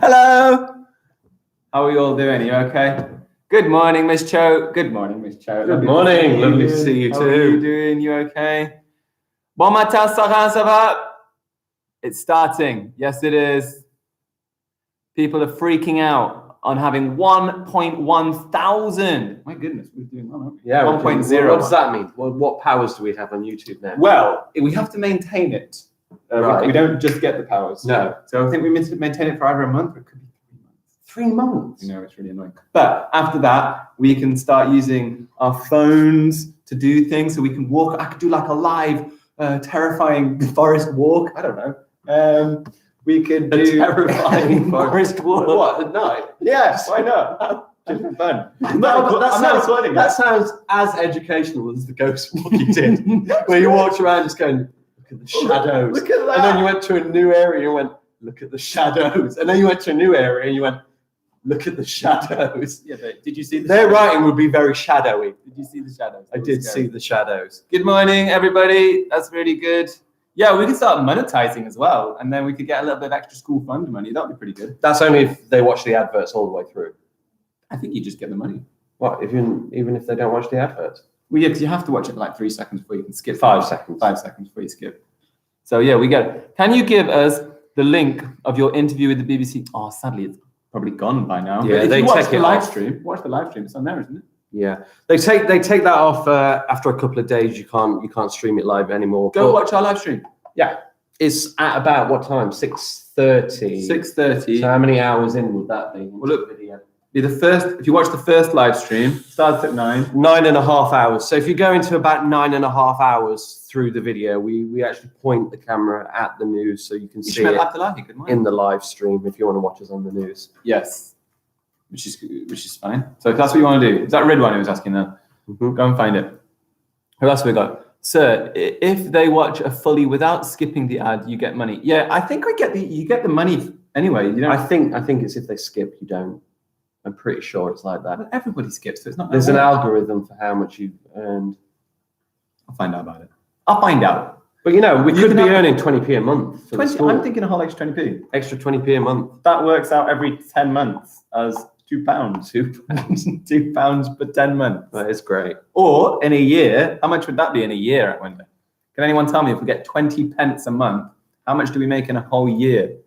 Hello. How are you all doing? Are you okay? Good morning, Miss Cho. Good morning, Miss Cho. Good morning. Lovely to see you How too. are you doing? You okay? Bon matin, Sarah, ça va? It's starting. Yes, it is. People are freaking out on having 1.1 thousand. My goodness, we're doing well, aren't we? Yeah, 1.0. What does that mean? What powers do we have on YouTube now? Well, we have to maintain it. Right. We don't just get the powers. No. So I think we maintain it for either a month or it could be 3 months. 3 months? You know, it's really annoying. But after that, we can start using our phones to do things. So we can walk. I could do like a live, terrifying forest walk. I don't know. We could do terrifying forest walk. What, at night? Yes, why not? Just for fun. No, but that that sounds as educational as the ghost walk you did, where you walked around just going, look at the shadows. Look at that. And then you went to a new area and you went, look at the shadows. And then you went to a new area and you went, look at the shadows. Yeah, but did you see Their writing would be very shadowy. Did you see the shadows? I did see the shadows. Good morning, everybody. That's really good. Yeah, we can start monetizing as well, and then we could get a little bit of extra school fund money. That would be pretty good. That's only if they watch the adverts all the way through. I think you just get the money. What, even if they don't watch the adverts? Well, yeah, because you have to watch it like 3 seconds before you can skip. 5 seconds. 5 seconds before you skip. So yeah, we get it. Can you give us the link of your interview with the BBC? Oh, sadly, it's probably gone by now. Yeah, but if they you watch take the it live off. stream. Watch the live stream. It's on there, isn't it? Yeah, they take that off after a couple of days. You can't stream it live anymore. Go watch our live stream. Yeah, it's at about what time? 6:30. 6:30. So how many hours in would that be? Well, look, be the first. If you watch the first live stream, starts at 9. 9.5 hours. So if you go into about 9.5 hours through the video, we actually point the camera at the news so you can see it in the live stream if you want to watch us on the news. Yes, which is fine. So if that's what you want to do, is that Ridwan who was asking that? Mm-hmm. Go and find it. Who else have we got? Sir, if they watch a fully without skipping the ad, you get money. Yeah, I think you get the money anyway. You know, I think it's if they skip, you don't. I'm pretty sure it's like that. But everybody skips, so it's not. There's an algorithm for how much you've earned. I'll find out about it. I'll find out. But you know, we could be earning 20p a month. 20. I'm thinking a whole extra 20p. Extra 20p a month. That works out every 10 months as £2. £2 per 10 months. That is great. Or in a year, how much would that be in a year? I wonder. Can anyone tell me if we get 20 pence a month, how much do we make in a whole year?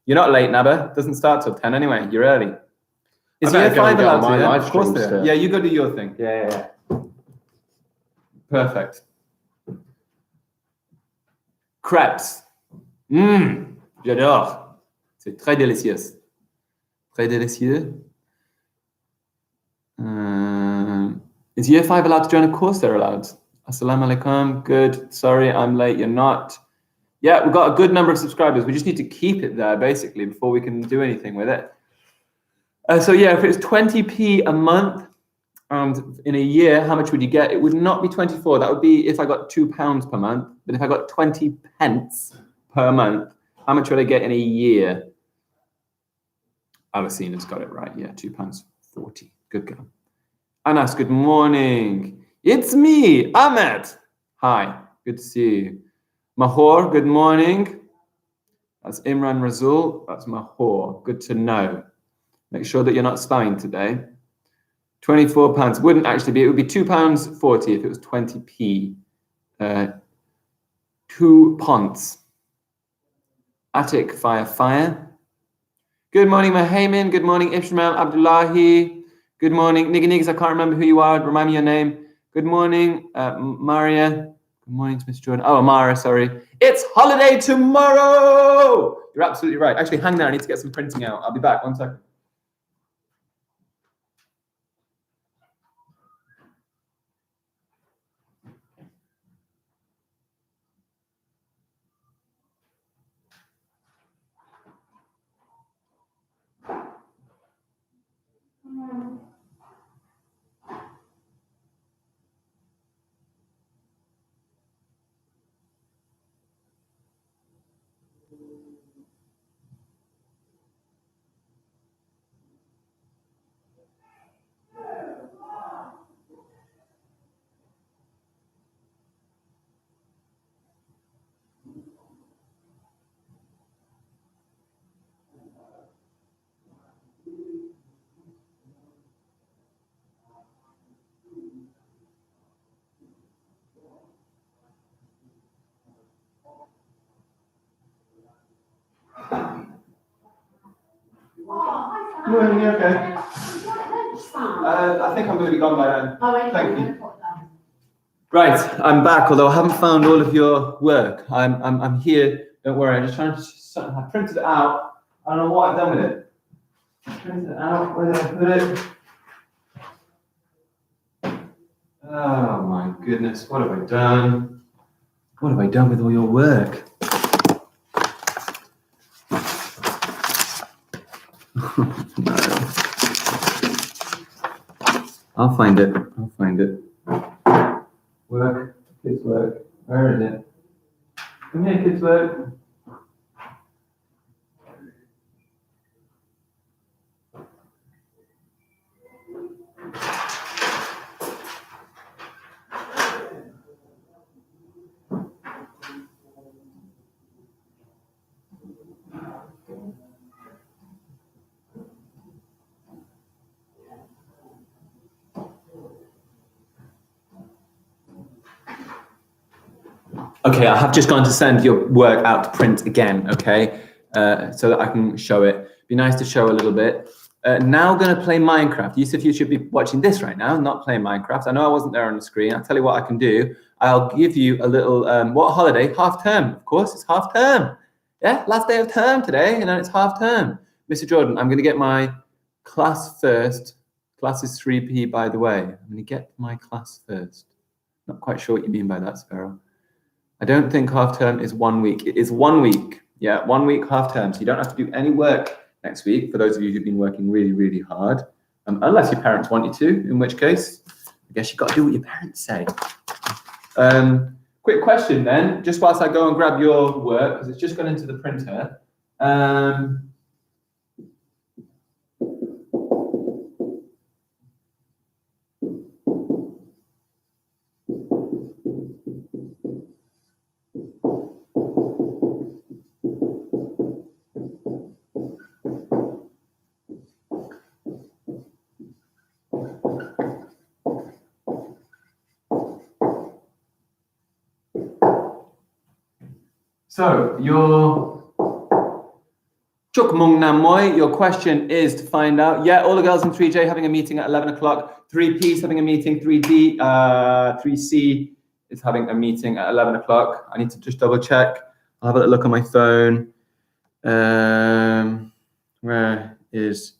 You're not late, Nabba. Doesn't start till 10 anyway. You're early. Is year 5 allowed to? Live of course they are. Yeah, you go do your thing. Yeah. Perfect. Crepes. J'adore. C'est très délicieux. Très délicieux. Is year 5 allowed to join a course? They're allowed. Assalamu alaikum. Good. Sorry, I'm late. You're not. Yeah, we've got a good number of subscribers. We just need to keep it there, basically, before we can do anything with it. So yeah, if it's 20p a month, and in a year, how much would you get? It would not be 24. That would be if I got £2 per month. But if I got 20 pence per month, how much would I get in a year? Alessina's got it right. Yeah, £2.40. Good girl. Anas, good morning. It's me, Ahmed. Hi, good to see you. Mahor, good morning. That's Imran Razul. That's Mahor. Good to know. Make sure that you're not spying today. £24 wouldn't actually be. It would be £2.40 if it was 20p. 2 ponds. Attic fire. Good morning, Mahaymin. Good morning, Ishmael Abdullahi. Good morning, Niggas. I can't remember who you are. Remind me your name. Good morning, Maria. Good morning to Miss Jordan. Oh, Amara, sorry. It's holiday tomorrow. You're absolutely right. Actually, hang there. I need to get some printing out. I'll be back. 1 second. Well, yeah, okay. I think I'm going to be gone by then. Thank you. Right, I'm back, although I haven't found all of your work. I'm here, don't worry, I'm just trying to, I printed it out. I don't know what I've done with it. I printed it out, where did I put it? Oh my goodness, what have I done? What have I done with all your work? No. I'll find it. I'll find it. Work. Kids work. Where is it? Come here, kids work. Okay, I have just gone to send your work out to print again, okay? So that I can show it. Be nice to show a little bit. Now going to play Minecraft. Yusuf, you should be watching this right now, not playing Minecraft. I know I wasn't there on the screen. I'll tell you what I can do. I'll give you a little, what holiday? Half term, of course, it's half term. Yeah, last day of term today, and then it's half term. Mr. Jordan, I'm going to get my class first. Class is 3P, by the way. I'm going to get my class first. Not quite sure what you mean by that, Sparrow. I don't think half term is 1 week. It is 1 week. Yeah, 1 week half term. So you don't have to do any work next week for those of you who've been working really, really hard. Unless your parents want you to, in which case, I guess you've got to do what your parents say. Quick question then, just whilst I go and grab your work, because it's just gone into the printer. So your Chukmung Namoy, your question is to find out, yeah, all the girls in 3J having a meeting at 11 o'clock, 3P is having a meeting, 3D, 3C is having a meeting at 11 o'clock. I need to just double check. I'll have a look on my phone. Where is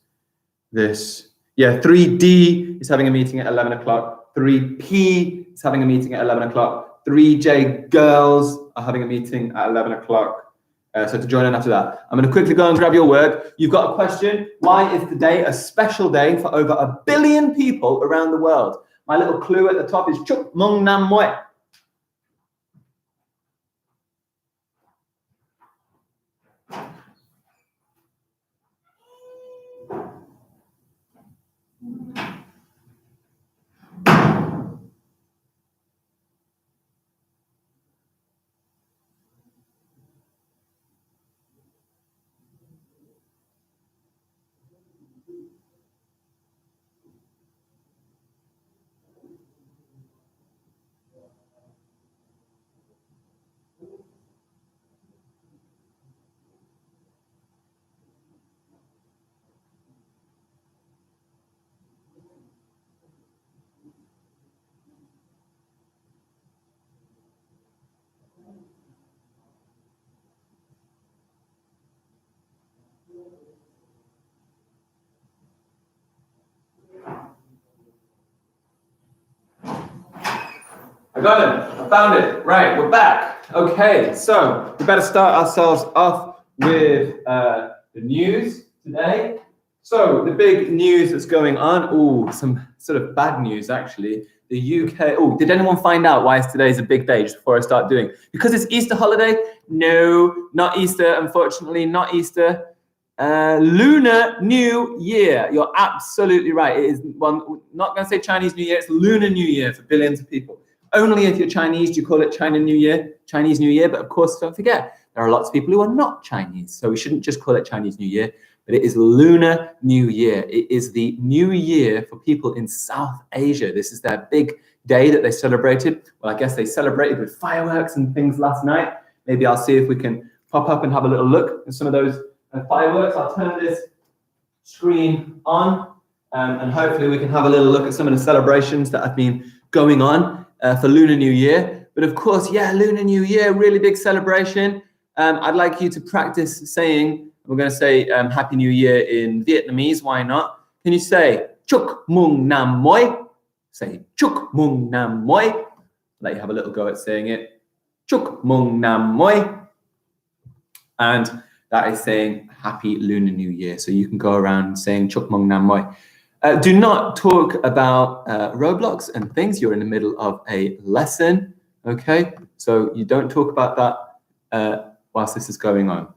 this? Yeah, 3D is having a meeting at 11 o'clock. 3P is having a meeting at 11 o'clock. 3J girls are having a meeting at 11 o'clock. So to join in after that. I'm going to quickly go and grab your work. You've got a question. Why is today a special day for over 1 billion people around the world? My little clue at the top is Chuk Mung Nam Moi. I got it. I found it. Right, we're back. Okay, so we better start ourselves off with the news today. So the big news that's going on. Oh, some sort of bad news actually. The UK. Oh, did anyone find out why today's a big day? Just before I start doing, because it's Easter holiday. No, not Easter. Unfortunately, not Easter. Lunar New Year. You're absolutely right. It is one. Not going to say Chinese New Year. It's Lunar New Year for billions of people. Only if you're Chinese do you call it China New Year, Chinese New Year. But of course, don't forget, there are lots of people who are not Chinese. So we shouldn't just call it Chinese New Year, but it is Lunar New Year. It is the new year for people in South Asia. This is their big day that they celebrated. Well, I guess they celebrated with fireworks and things last night. Maybe I'll see if we can pop up and have a little look at some of those fireworks. I'll turn this screen on, and hopefully we can have a little look at some of the celebrations that have been going on for Lunar New Year. But of course, yeah, Lunar New Year, really big celebration. I'd like you to practice saying, we're going to say Happy New Year in Vietnamese, why not? Can you say Chúc mừng năm mới? Say Chúc mừng năm mới. Let you have a little go at saying it. Chúc mừng năm mới. And that is saying Happy Lunar New Year. So you can go around saying Chúc mừng năm mới. Do not talk about Roblox and things. You're in the middle of a lesson, okay? So you don't talk about that whilst this is going on.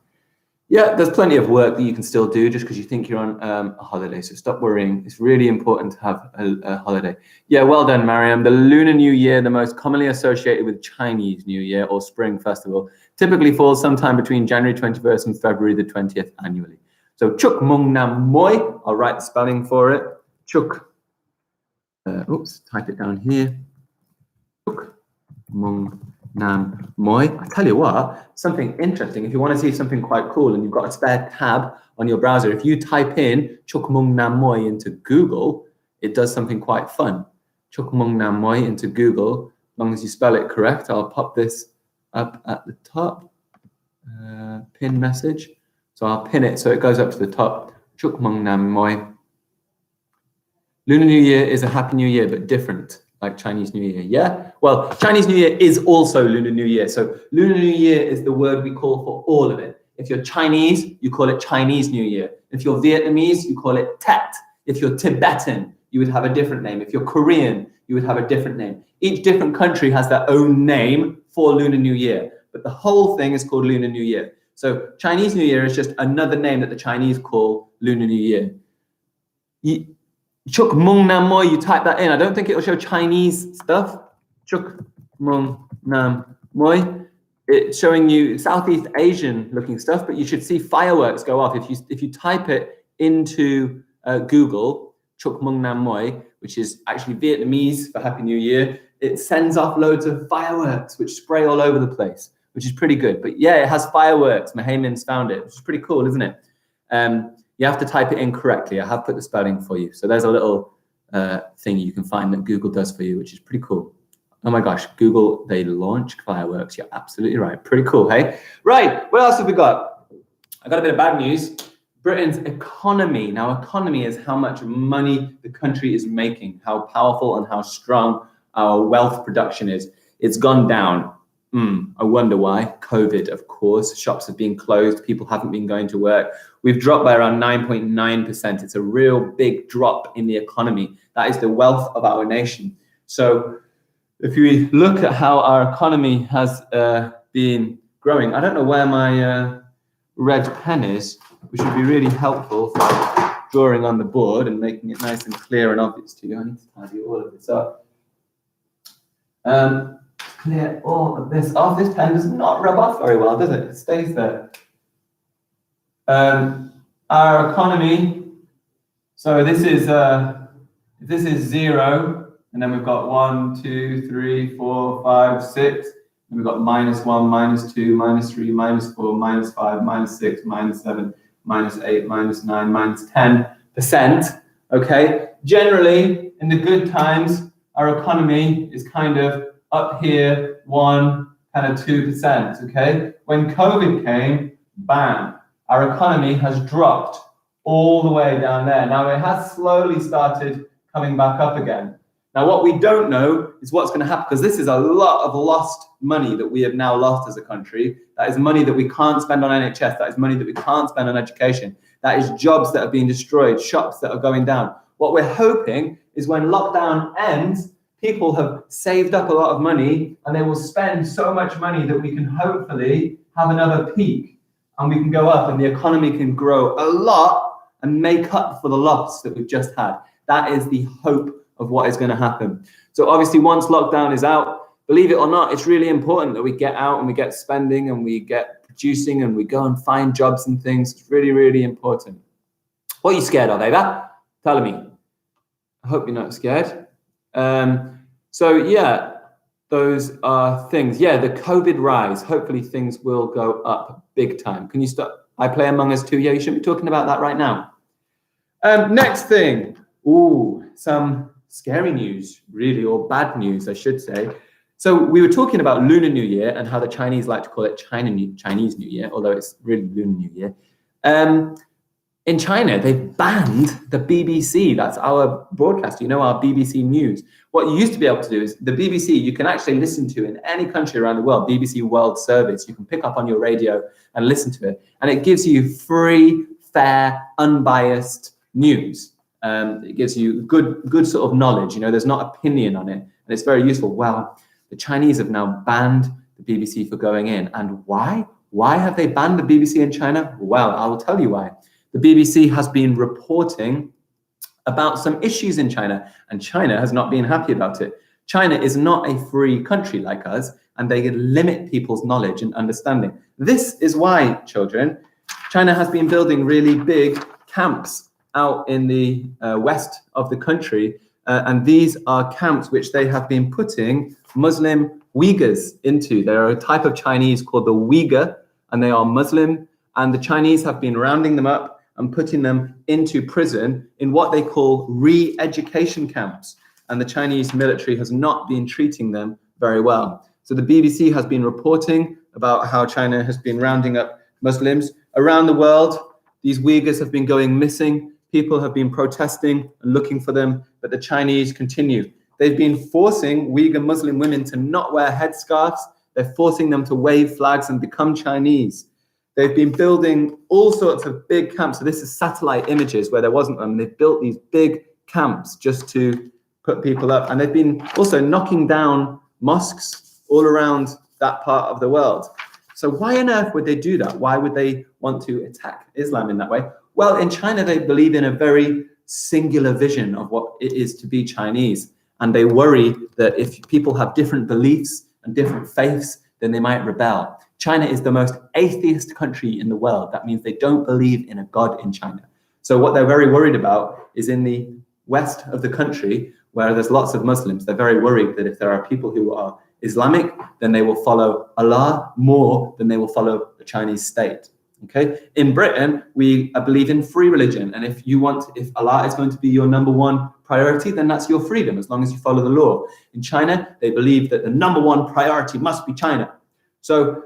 Yeah, there's plenty of work that you can still do just because you think you're on a holiday. So stop worrying. It's really important to have a holiday. Yeah, well done, Mariam. The Lunar New Year, the most commonly associated with Chinese New Year or Spring Festival, typically falls sometime between January 21st and February the 20th annually. So Chúc mừng năm mới, I'll write the spelling for it. Chúc, oops, type it down here. Chúc mừng năm mới. I tell you what, something interesting. If you want to see something quite cool and you've got a spare tab on your browser, if you type in Chúc mừng năm mới into Google, it does something quite fun. Chúc mừng năm mới into Google, as long as you spell it correct. I'll pop this up at the top, pin message. So I'll pin it so it goes up to the top. Chúc mừng năm mới. Lunar New Year is a Happy New Year, but different, like Chinese New Year, yeah? Well, Chinese New Year is also Lunar New Year. So Lunar New Year is the word we call for all of it. If you're Chinese, you call it Chinese New Year. If you're Vietnamese, you call it Tet. If you're Tibetan, you would have a different name. If you're Korean, you would have a different name. Each different country has their own name for Lunar New Year, but the whole thing is called Lunar New Year. So Chinese New Year is just another name that the Chinese call Lunar New Year. Chúc mừng năm mới, you type that in. I don't think it'll show Chinese stuff. Chúc mừng năm mới. It's showing you Southeast Asian looking stuff, but you should see fireworks go off. If you type it into Google, Chúc mừng năm mới, which is actually Vietnamese for Happy New Year, it sends off loads of fireworks which spray all over the place, which is pretty good. But yeah, it has fireworks. Mahaymin's found it, which is pretty cool, isn't it? You have to type it in correctly. I have put the spelling for you. So there's a little thing you can find that Google does for you, which is pretty cool. Oh my gosh, Google, they launch fireworks. You're absolutely right. Pretty cool, hey? Right, what else have we got? I got a bit of bad news. Britain's economy. Now, economy is how much money the country is making, how powerful and how strong our wealth production is. It's gone down. I wonder why. COVID, of course. Shops have been closed. People haven't been going to work. We've dropped by around 9.9%. It's a real big drop in the economy. That is the wealth of our nation. So if we look at how our economy has been growing, I don't know where my red pen is, which would be really helpful for drawing on the board and making it nice and clear and obvious to you. I need to tidy all of this up. Clear all of this off. This pen does not rub off very well, does it? It stays there. Our economy, so this is 0, and then we've got 1, 2, 3, 4, 5, 6, and we've got -1, -2, -3, -4, -5, -6, -7, -8, -9, -10%. Okay. Generally, in the good times, our economy is kind of up here, 1, kind of 2%. Okay. When COVID came, bam, our economy has dropped all the way down there. Now it has slowly started coming back up again. Now what we don't know is what's going to happen, because this is a lot of lost money that we have now lost as a country. That is money that we can't spend on NHS. That is money that we can't spend on education. That is jobs that are being destroyed, shops that are going down. What we're hoping is when lockdown ends, people have saved up a lot of money and they will spend so much money that we can hopefully have another peak and we can go up and the economy can grow a lot and make up for the loss that we've just had. That is the hope of what is going to happen. So obviously once lockdown is out, believe it or not, it's really important that we get out and we get spending and we get producing and we go and find jobs and things. It's really, really important. What are you scared of, Ava? Tell me. I hope you're not scared. So yeah, those are things. Yeah, the COVID rise. Hopefully things will go up big time. Can you stop? I play Among Us too. Yeah, you shouldn't be talking about that right now. Next thing. Ooh, some scary news, really, or bad news, I should say. So we were talking about Lunar New Year and how the Chinese like to call it Chinese New Year, although it's really Lunar New Year. In China, they've banned the BBC. That's our broadcast, our BBC News. What you used to be able to do is the BBC, you can actually listen to in any country around the world, BBC World Service. You can pick up on your radio and listen to it. And it gives you free, fair, unbiased news. It gives you good sort of knowledge. There's not opinion on it. And it's very useful. Well, the Chinese have now banned the BBC for going in. And why? Why have they banned the BBC in China? Well, I will tell you why. The BBC has been reporting about some issues in China, and China has not been happy about it. China is not a free country like us, and they limit people's knowledge and understanding. This is why, children, China has been building really big camps out in the west of the country, and these are camps which they have been putting Muslim Uyghurs into. There are a type of Chinese called the Uyghur, and they are Muslim, and the Chinese have been rounding them up and putting them into prison in what they call re-education camps. And the Chinese military has not been treating them very well. So the BBC has been reporting about how China has been rounding up Muslims. Around the world, these Uyghurs have been going missing. People have been protesting and looking for them, but the Chinese continue. They've been forcing Uyghur Muslim women to not wear headscarves. They're forcing them to wave flags and become Chinese. They've been building all sorts of big camps. So this is satellite images where there wasn't them. They've built these big camps just to put people up. And they've been also knocking down mosques all around that part of the world. So why on earth would they do that? Why would they want to attack Islam in that way? Well, in China, they believe in a very singular vision of what it is to be Chinese. And they worry that if people have different beliefs and different faiths, then they might rebel. China is the most atheist country in the world. That means they don't believe in a God in China. So what they're very worried about is in the west of the country, where there's lots of Muslims, they're very worried that if there are people who are Islamic, then they will follow Allah more than they will follow the Chinese state. Okay? In Britain, we believe in free religion. And if Allah is going to be your number one priority, then that's your freedom, as long as you follow the law. In China, they believe that the number one priority must be China. So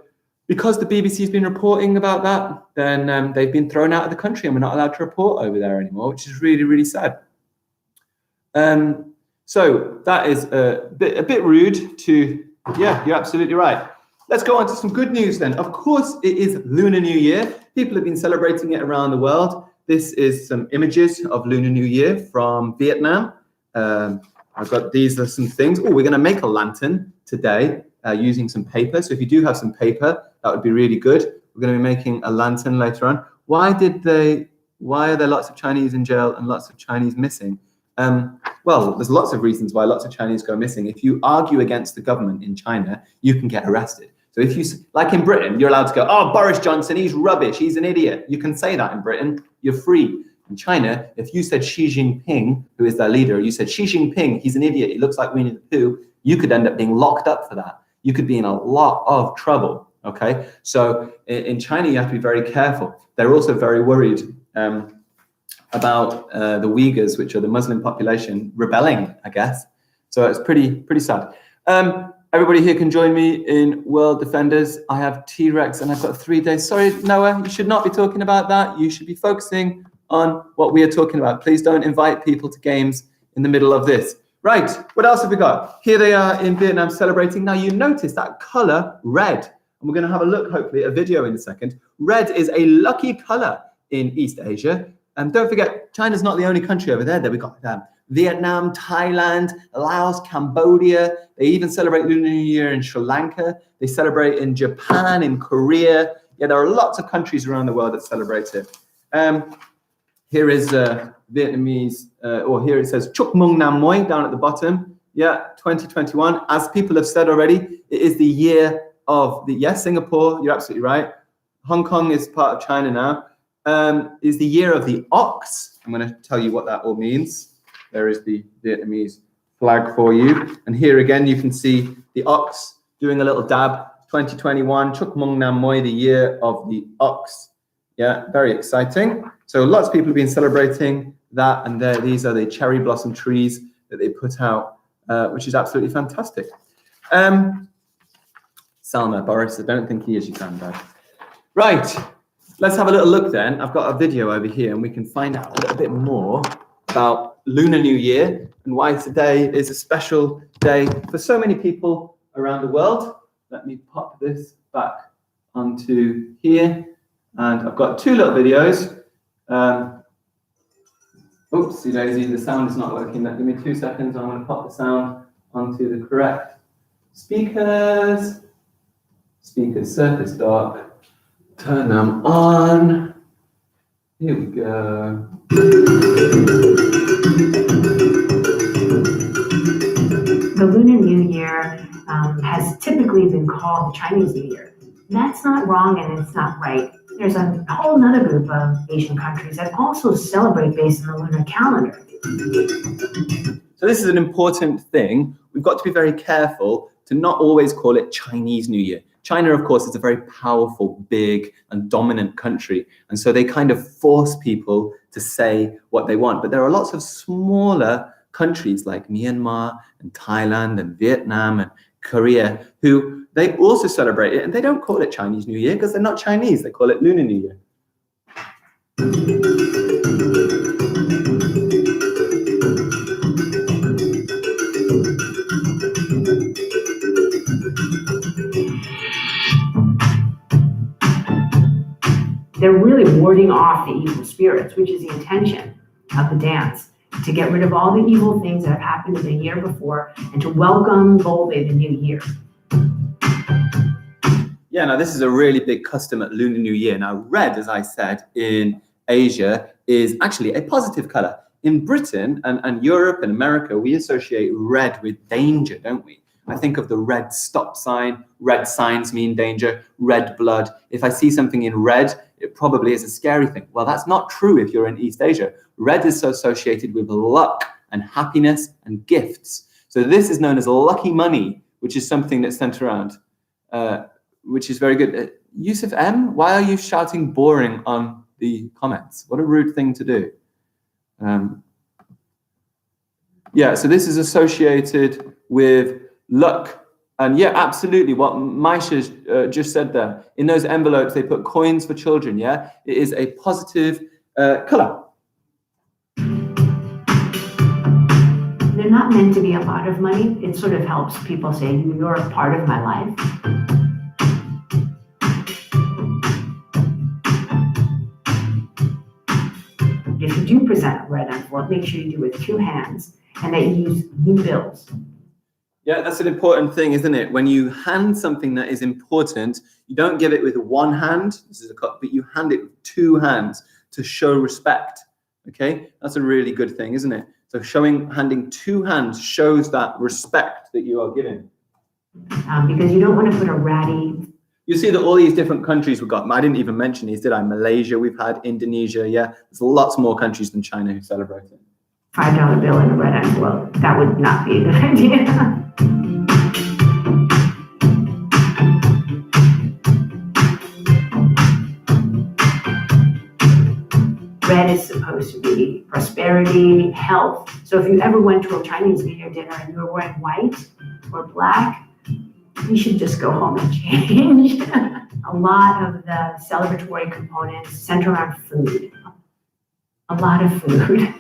because the BBC has been reporting about that, then they've been thrown out of the country and we're not allowed to report over there anymore, which is really, really sad. So that is a bit rude to, yeah, you're absolutely right. Let's go on to some good news then. Of course, it is Lunar New Year. People have been celebrating it around the world. This is some images of Lunar New Year from Vietnam. These are some things. Oh, we're going to make a lantern today using some paper. So if you do have some paper, that would be really good. We're going to be making a lantern later on. Why are there lots of Chinese in jail and lots of Chinese missing? Well, there's lots of reasons why lots of Chinese go missing. If you argue against the government in China, you can get arrested. So if you, like in Britain, you're allowed to go, oh, Boris Johnson, he's rubbish, he's an idiot. You can say that in Britain, you're free. In China, if you said Xi Jinping, who is their leader, you said Xi Jinping, he's an idiot, he looks like Winnie the Pooh, you could end up being locked up for that. You could be in a lot of trouble, okay? So in China, you have to be very careful. They're also very worried about the Uyghurs, which are the Muslim population, rebelling, I guess. So it's pretty sad. Everybody here can join me in World Defenders. I have T-Rex and I've got 3 days. Sorry, Noah, you should not be talking about that. You should be focusing on what we are talking about. Please don't invite people to games in the middle of this. Right, what else have we got? Here they are in Vietnam celebrating. Now you notice that color, red. And we're gonna have a look, hopefully, at a video in a second. Red is a lucky color in East Asia. And don't forget, China's not the only country over there. We've got Vietnam, Thailand, Laos, Cambodia. They even celebrate Lunar New Year in Sri Lanka. They celebrate in Japan, in Korea. Yeah, there are lots of countries around the world that celebrate it. Here is Vietnamese, or here it says Chúc Mừng Năm Mới down at the bottom. Yeah, 2021. As people have said already, it is the year of the, yes, Singapore, you're absolutely right. Hong Kong is part of China now. Is the year of the ox. I'm going to tell you what that all means. There is the Vietnamese flag for you. And here again, you can see the ox doing a little dab. 2021, Chúc Mừng Năm Mới, the year of the ox. Yeah, very exciting. So lots of people have been celebrating that, and these are the cherry blossom trees that they put out, which is absolutely fantastic. Salma, Boris, I don't think he is your granddad. Right, let's have a little look then. I've got a video over here, and we can find out a little bit more about Lunar New Year and why today is a special day for so many people around the world. Let me pop this back onto here. And I've got two little videos. Oopsie daisy, the sound is not working. Give me 2 seconds. I'm going to pop the sound onto the correct speakers. Speakers, surface dark. Turn them on. Here we go. The Lunar New Year has typically been called the Chinese New Year. That's not wrong and it's not right. There's a whole other group of Asian countries that also celebrate based on the lunar calendar. So this is an important thing. We've got to be very careful to not always call it Chinese New Year. China, of course, is a very powerful, big, and dominant country. And so they kind of force people to say what they want. But there are lots of smaller countries like Myanmar and Thailand and Vietnam and Korea who they also celebrate it, and they don't call it Chinese New Year because they're not Chinese. They call it Lunar New Year. They're really warding off the evil spirits, which is the intention of the dance, to get rid of all the evil things that have happened in the year before and to welcome boldly the new year. Yeah, now this is a really big custom at Lunar New Year. Now red, as I said, in Asia is actually a positive color. In Britain and Europe and America, we associate red with danger, don't we? I think of the red stop sign. Red signs mean danger, red blood. If I see something in red, it probably is a scary thing. Well, that's not true if you're in East Asia. Red is associated with luck and happiness and gifts. So this is known as lucky money, which is something that's sent around, which is very good. Yusuf M, why are you shouting boring on the comments? What a rude thing to do. Yeah, so this is associated with luck. And yeah, absolutely, what Maisha just said there. In those envelopes, they put coins for children, yeah? It is a positive color. They're not meant to be a lot of money. It sort of helps people say, you're a part of my life. If you do present a red envelope, make sure you do it with 2 hands and that you use new bills. Yeah, that's an important thing, isn't it? When you hand something that is important, you don't give it with one hand, this is a cup, but you hand it with 2 hands to show respect. Okay, that's a really good thing, isn't it? So handing 2 hands shows that respect that you are giving. Because you don't want to put a ratty. You see that all these different countries we've got. I didn't even mention these, did I? Malaysia, we've had Indonesia. Yeah, there's lots more countries than China who celebrate it. $5 bill in a red envelope. That would not be a good idea. Red is supposed to be prosperity, health. So if you ever went to a Chinese New Year dinner and you were wearing white or black, you should just go home and change. A lot of the celebratory components center around food. A lot of food.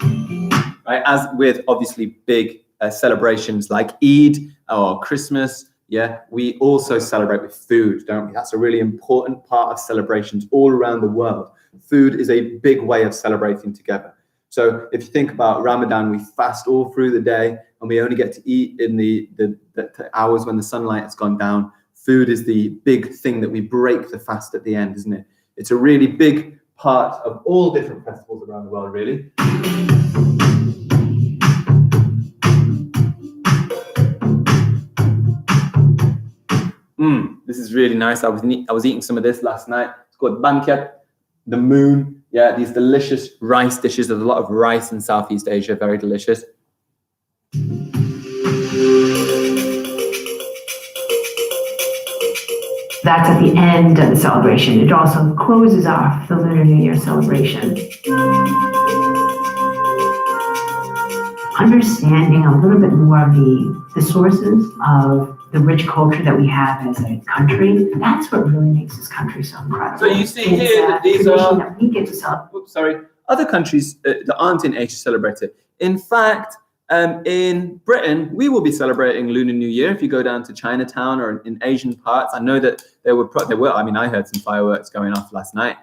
Right, as with obviously big celebrations like Eid or Christmas, yeah, we also celebrate with food, don't we? That's a really important part of celebrations all around the world. Food is a big way of celebrating together. So if you think about Ramadan, we fast all through the day and we only get to eat in the hours when the sunlight has gone down. Food is the big thing that we break the fast at the end, isn't it? It's a really big part of all different festivals around the world, really. This is really nice. I was eating some of this last night. It's called bankiat, the moon. Yeah, these delicious rice dishes. There's a lot of rice in Southeast Asia, very delicious. The That's at the end of the celebration. It also closes off the Lunar New Year celebration. Understanding a little bit more of the sources of the rich culture that we have as a country, that's what really makes this country so incredible. So you see here that these are, that we get to celebrate. Other countries that aren't in Asia celebrate it. In fact, in Britain, we will be celebrating Lunar New Year. If you go down to Chinatown or in Asian parts, I know that there were, I mean, I heard some fireworks going off last night.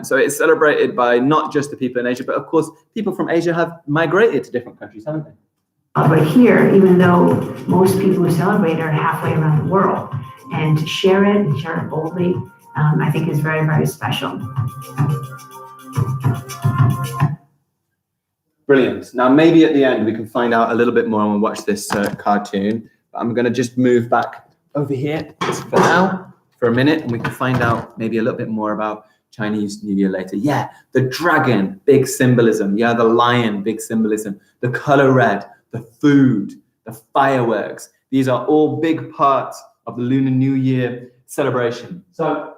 So it's celebrated by not just the people in Asia, but of course, people from Asia have migrated to different countries, haven't they? But here, even though most people who celebrate are halfway around the world, and to share it and share it boldly, I think is very, very special. Brilliant. Now, maybe at the end, we can find out a little bit more and watch this cartoon. But I'm going to just move back over here just for now, for a minute, and we can find out maybe a little bit more about Chinese New Year later. Yeah, the dragon, big symbolism. Yeah, the lion, big symbolism. The color red, the food, the fireworks. These are all big parts of the Lunar New Year celebration. So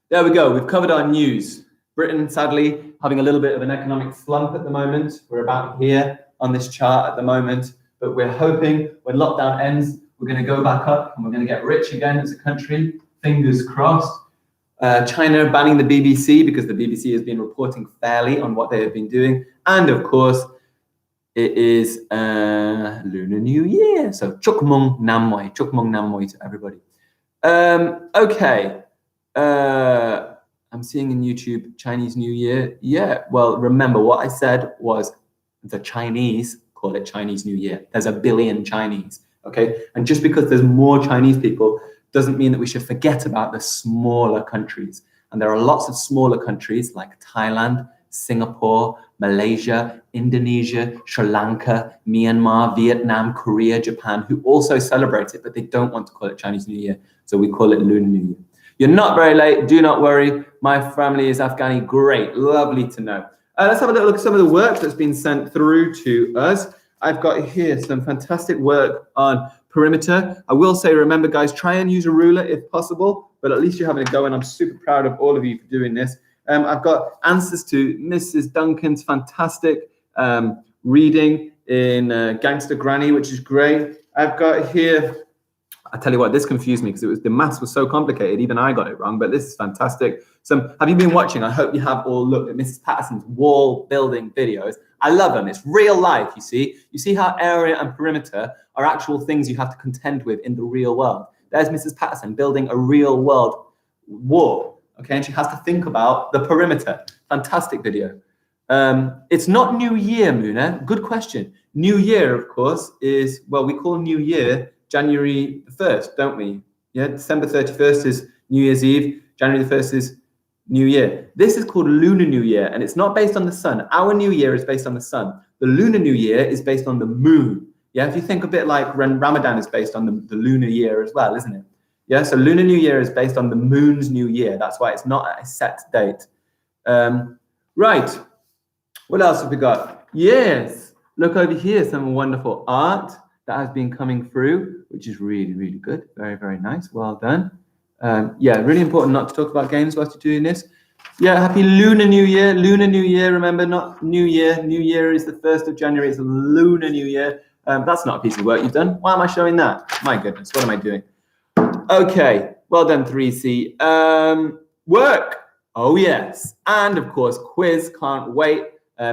there we go. We've covered our news. Britain, sadly, having a little bit of an economic slump at the moment. We're about here on this chart at the moment, but we're hoping when lockdown ends, we're going to go back up and we're going to get rich again as a country. Fingers crossed. China banning the BBC because the BBC has been reporting fairly on what they have been doing. And of course, it is Lunar New Year. So Chuk Mung Nam Moi to everybody. Okay. I'm seeing in YouTube Chinese New Year. Yeah, well, remember what I said was the Chinese call it Chinese New Year. There's a billion Chinese, okay? And just because there's more Chinese people doesn't mean that we should forget about the smaller countries. And there are lots of smaller countries like Thailand, Singapore, Malaysia, Indonesia, Sri Lanka, Myanmar, Vietnam, Korea, Japan, who also celebrate it, but they don't want to call it Chinese New Year. So we call it Lunar New Year. You're not very late. Do not worry. My family is Afghani. Great. Lovely to know. Let's have a look at some of the work that's been sent through to us. I've got here some fantastic work on perimeter. I will say, remember, guys, try and use a ruler if possible, but at least you're having a go, and I'm super proud of all of you for doing this. I've got answers to Mrs. Duncan's fantastic reading in Gangster Granny, which is great. I've got here, I tell you what, this confused me because the maths was so complicated. Even I got it wrong, but this is fantastic. So have you been watching? I hope you have all looked at Mrs. Patterson's wall building videos. I love them. It's real life, you see. You see how area and perimeter are actual things you have to contend with in the real world. There's Mrs. Patterson building a real world wall, okay? And she has to think about the perimeter. Fantastic video. It's not New Year, Muna. Good question. New Year, of course, is, well, we call New Year January the 1st, don't we? Yeah, December 31st is New Year's Eve. January the 1st is New Year. This is called Lunar New Year, and it's not based on the sun. Our New Year is based on the sun. The Lunar New Year is based on the moon. Yeah, if you think a bit like when Ramadan is based on the lunar year as well, isn't it? Yeah, so Lunar New Year is based on the moon's new year. That's why it's not a set date. Right, what else have we got? Yes, look over here, some wonderful art that has been coming through, which is really, really good. Very, very nice. Well done. Yeah, really important not to talk about games whilst you're doing this. Yeah, happy Lunar New Year. Lunar New Year, remember, not New Year. New Year is the 1st of January. It's Lunar New Year. That's not a piece of work you've done. Why am I showing that? My goodness, what am I doing? Okay, well done, 3C. Work. Oh, yes. And, of course, quiz. Can't wait.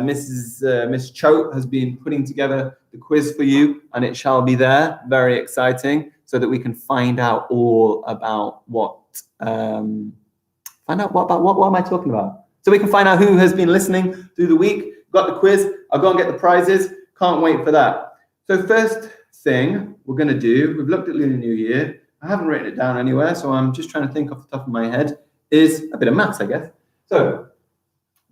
Miss Cho has been putting together the quiz for you, and it shall be there. Very exciting, so that we can find out all about what am I talking about? So we can find out who has been listening through the week. Got the quiz. I'll go and get the prizes. Can't wait for that. So first thing we're going to do, we've looked at Lunar New Year. I haven't written it down anywhere, so I'm just trying to think off the top of my head, is a bit of maths, I guess. So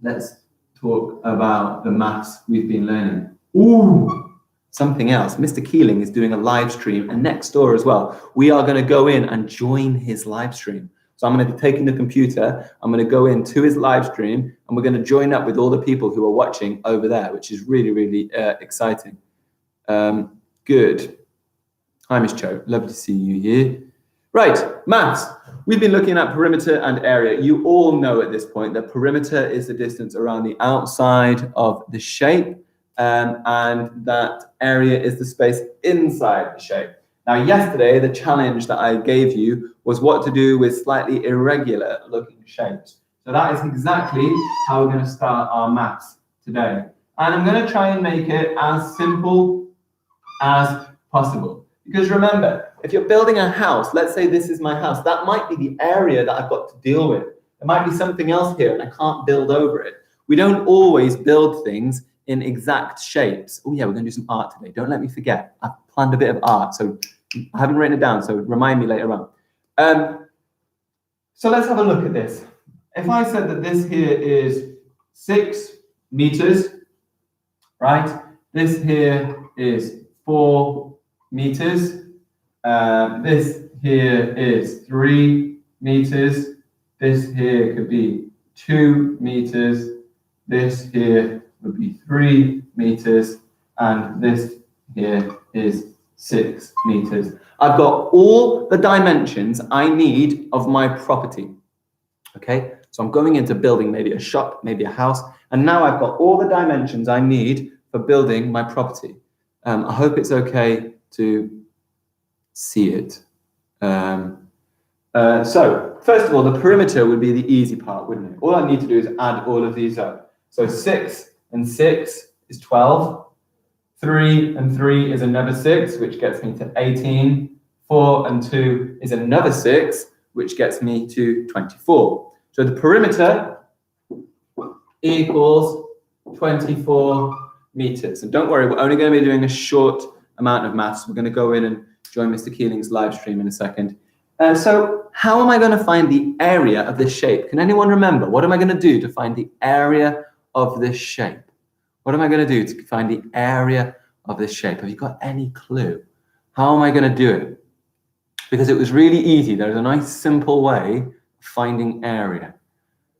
let's talk about the maths we've been learning. Ooh, something else. Mr. Keeling is doing a live stream, and next door as well. We are going to go in and join his live stream. So I'm going to be taking the computer, I'm going to go into his live stream, and we're going to join up with all the people who are watching over there, which is really, really exciting. Good. Hi, Miss Cho. Lovely to see you here. Right, maths. We've been looking at perimeter and area. You all know at this point that perimeter is the distance around the outside of the shape, and that area is the space inside the shape. Now, yesterday, the challenge that I gave you was what to do with slightly irregular looking shapes. So that is exactly how we're going to start our maths today. And I'm going to try and make it as simple as possible. Because remember, if you're building a house, let's say this is my house, that might be the area that I've got to deal with. There might be something else here and I can't build over it. We don't always build things in exact shapes. Oh yeah, we're going to do some art today. Don't let me forget. I've planned a bit of art, so I haven't written it down, so remind me later on. So let's have a look at this. If I said that this here is 6 meters, right? This here is 4 meters. This here is 3 meters. This here could be 2 meters. This here would be 3 meters. And this here is 6 meters. I've got all the dimensions I need of my property. Okay, so I'm going into building maybe a shop, maybe a house, and now I've got all the dimensions I need for building my property. I hope it's okay to see it. So first of all, the perimeter would be the easy part, wouldn't it? All I need to do is add all of these up. So 6 and 6 is 12. 3 and 3 is another 6, which gets me to 18. 4 and 2 is another 6, which gets me to 24. So the perimeter equals 24 meters. And don't worry, we're only going to be doing a short amount of maths. We're going to go in and join Mr. Keeling's live stream in a second. So how am I going to find the area of this shape? Can anyone remember? What am I going to do to find the area of this shape? What am I going to do to find the area of this shape? Have you got any clue? How am I going to do it? Because it was really easy. There's a nice simple way of finding area.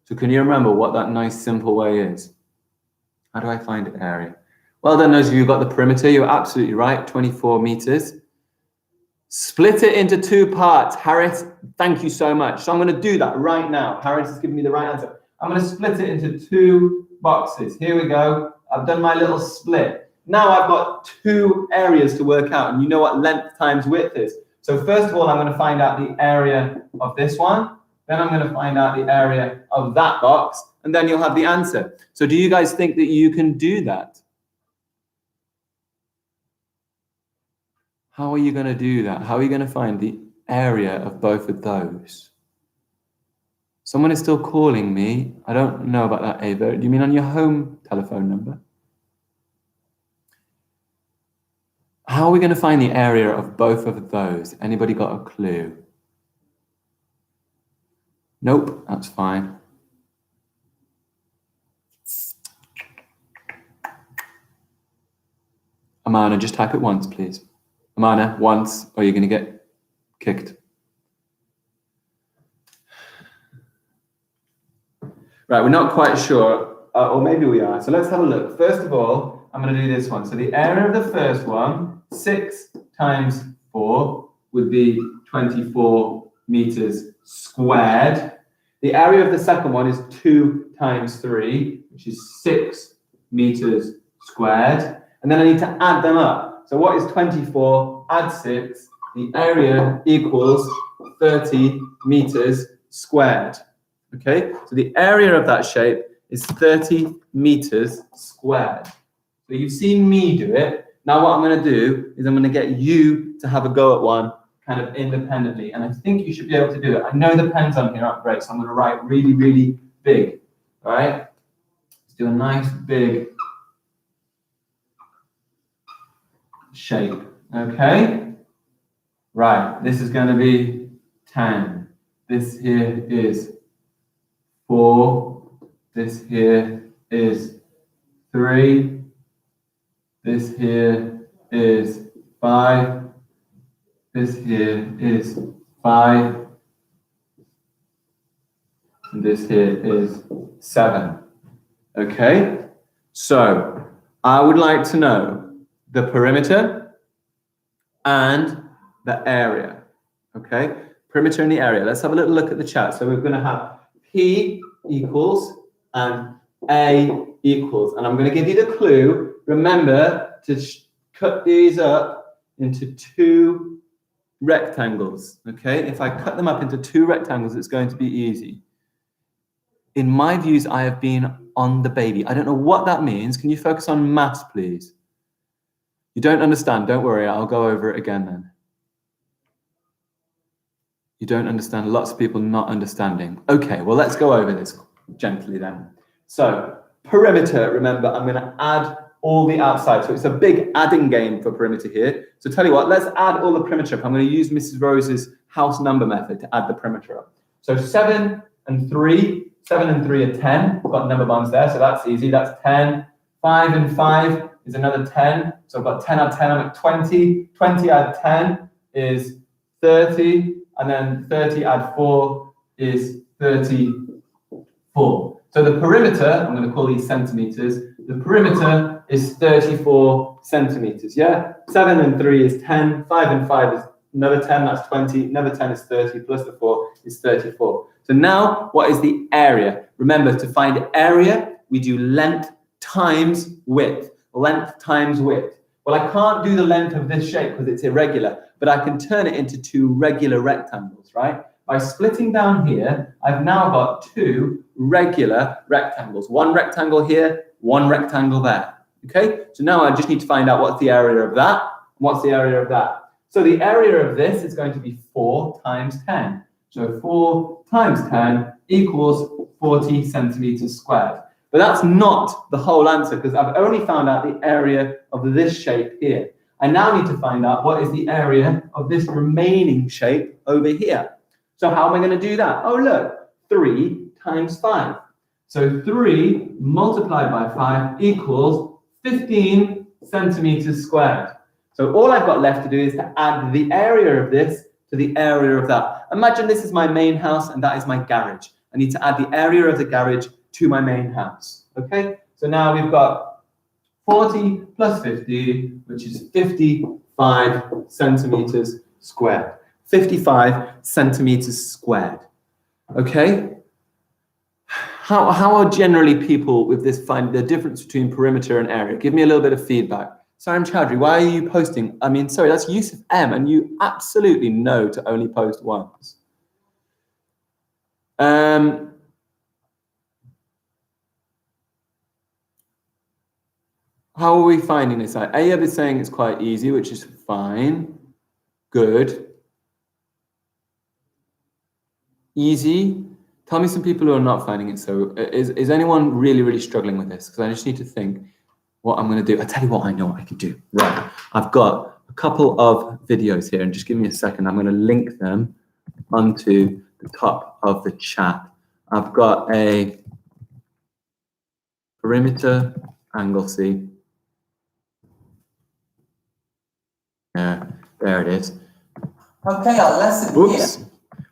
So can you remember what that nice simple way is? How do I find area? Well done, those of you who got the perimeter. You're absolutely right, 24 meters. Split it into 2 parts. Harris, thank you so much. So I'm going to do that right now. Harris has given me the right answer. I'm going to split it into 2 boxes. Here we go. I've done my little split. Now I've got 2 areas to work out, and you know what length times width is. So first of all, I'm going to find out the area of this one. Then I'm going to find out the area of that box, and then you'll have the answer. So do you guys think that you can do that? How are you going to do that? How are you going to find the area of both of those? Someone is still calling me. I don't know about that, Ava. Do you mean on your home telephone number? How are we going to find the area of both of those? Anybody got a clue? Nope, that's fine. Amana, just type it once, please. Amana, once, or you're going to get kicked. Right, we're not quite sure, or maybe we are. So let's have a look. First of all, I'm going to do this one. So the area of the first one, 6 times 4, would be 24 meters squared. The area of the second one is 2 times 3, which is 6 meters squared. And then I need to add them up. So what is 24? Add 6. The area equals 30 meters squared. Okay, so the area of that shape is 30 meters squared. So you've seen me do it. Now what I'm going to do is I'm going to get you to have a go at one kind of independently. And I think you should be able to do it. I know the pens on here aren't great, so I'm going to write really, really big. All right, let's do a nice big shape. Okay, right, this is going to be 10. This here is 4. This here is 3. This here is 5. This here is 5. And this here is 7. Okay, so I would like to know the perimeter and the area. Okay, Perimeter in the area. Let's have a little look at the chat. So we're going to have P equals and A equals. And I'm going to give you the clue. Remember to cut these up into 2 rectangles. Okay, if I cut them up into 2 rectangles, it's going to be easy. In my views, I have been on the baby. I don't know what that means. Can you focus on maths, please? You don't understand. Don't worry. I'll go over it again then. You don't understand. Lots of people not understanding. Okay, well, let's go over this gently then. So perimeter, remember, I'm going to add all the outside. So it's a big adding game for perimeter here. So tell you what, let's add all the perimeter up. I'm going to use Mrs. Rose's house number method to add the perimeter up. So 7 and 3 are 10. We've got number bonds there, so that's easy. That's 10. 5 and 5 is another 10. So I've got 10 add 10, I'm at 20. 20 add 10 is 30. And then 30 add 4 is 34. So the perimeter, I'm going to call these centimeters, the perimeter is 34 centimeters, yeah? 7 and 3 is 10, 5 and 5 is another 10, that's 20, another 10 is 30, plus the 4 is 34. So now, what is the area? Remember, to find area, we do length times width. Length times width. Well, I can't do the length of this shape because it's irregular, but I can turn it into 2 regular rectangles, right? By splitting down here, I've now got 2 regular rectangles. 1 rectangle here, 1 rectangle there, okay? So now I just need to find out what's the area of that, what's the area of that. So the area of this is going to be 4 times 10. So 4 times 10 equals 40 centimeters squared. But that's not the whole answer because I've only found out the area of this shape here. I now need to find out what is the area of this remaining shape over here. So how am I going to do that? Oh, look, 3 times 5. So 3 multiplied by 5 equals 15 centimeters squared. So all I've got left to do is to add the area of this to the area of that. Imagine this is my main house and that is my garage. I need to add the area of the garage to my main house, okay? So now we've got 40 plus 50, which is 55 centimeters squared. 55 centimeters squared, okay? How are generally people with this find the difference between perimeter and area? Give me a little bit of feedback. Sarim Chowdhury, why are you posting? I mean, sorry, that's Yusuf M, and you absolutely know to only post once. How are we finding this out? Ayab is saying it's quite easy, which is fine. Good. Easy. Tell me some people who are not finding it so. Is anyone really, really struggling with this? Because I just need to think what I'm going to do. I tell you what I know what I can do. Right. I've got a couple of videos here, and just give me a second. I'm going to link them onto the top of the chat. I've got a perimeter Anglesey. Yeah, there it is. Okay, our lesson Oops. here.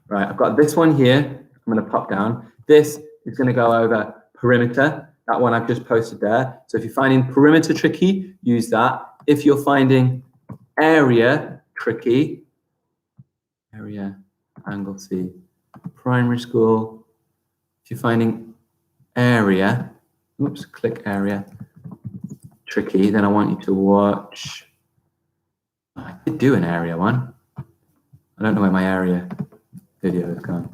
Right, I've got this one here. I'm going to pop down. This is going to go over perimeter. That one I've just posted there. So if you're finding perimeter tricky, use that. If you're finding area tricky, area Anglesey primary school. If you're finding area, oops, click area tricky, then I want you to watch. I did do an area one. I don't know where my area video has gone.